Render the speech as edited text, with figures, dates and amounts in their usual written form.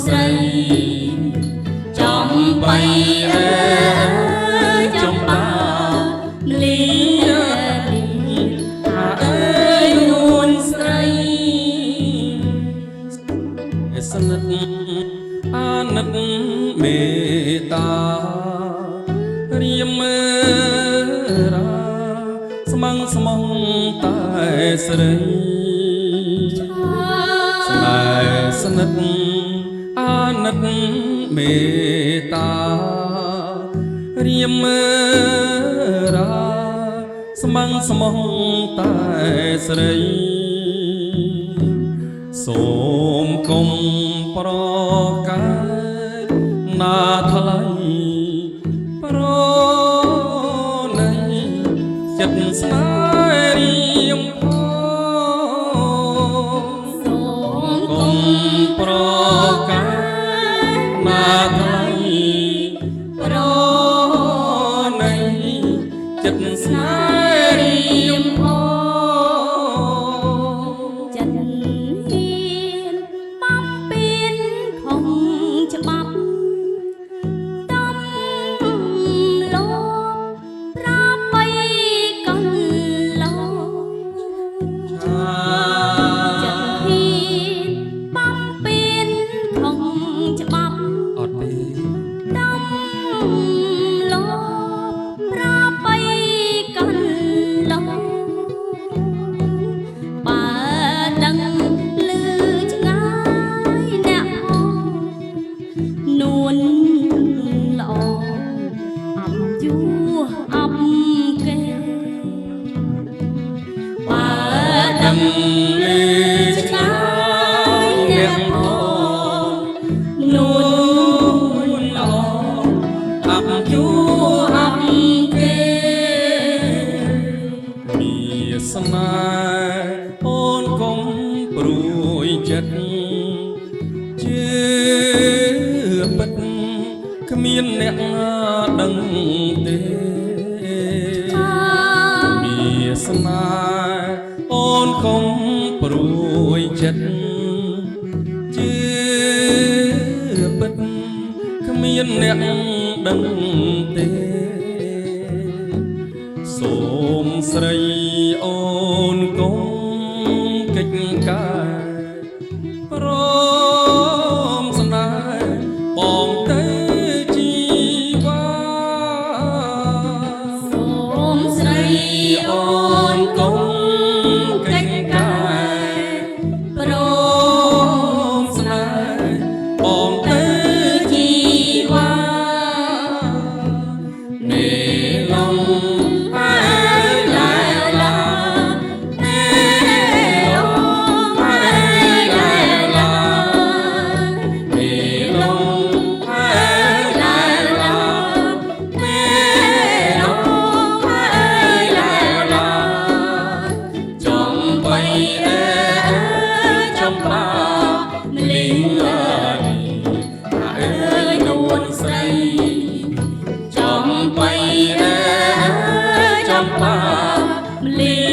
ស្រីចំបៃអើយចំបាលីអើយនួនស្រីស្និទ្ធអាណិតមេត្តារៀមមើរាស្មងស្មងតែស្រីស្នេហ៍ស្និទ្ធអាណិតមេត្តារៀមមើរាស្មងស្មងតែស្រីសូមកុំប្រកាយណាថ្លៃប្រណីចិត្តស្នេហ៍រៀមសូមកុំប្រកាយណាថ្លៃប្រណីចិត្តស្នេហ៍រៀមលឺឆ្ងាយអ្នកផងនួនល្អអាប់យូអាប់គេមានស្នេហ៍អូនកុំព្រួយចិត្តជឿពិតគ្មានអ្នកណាដឹងទេមានស្នេហ៍អូនកុំព្រួយចិត្តជឿពិតគ្មានអ្នកដឹងទេសូមស្រីអូនកុំកិច្ចការព្រមស្នេហ៍បងទៅជីវ៉ាសូមស្រីអូនកុំចំបៃអើយចំបាលី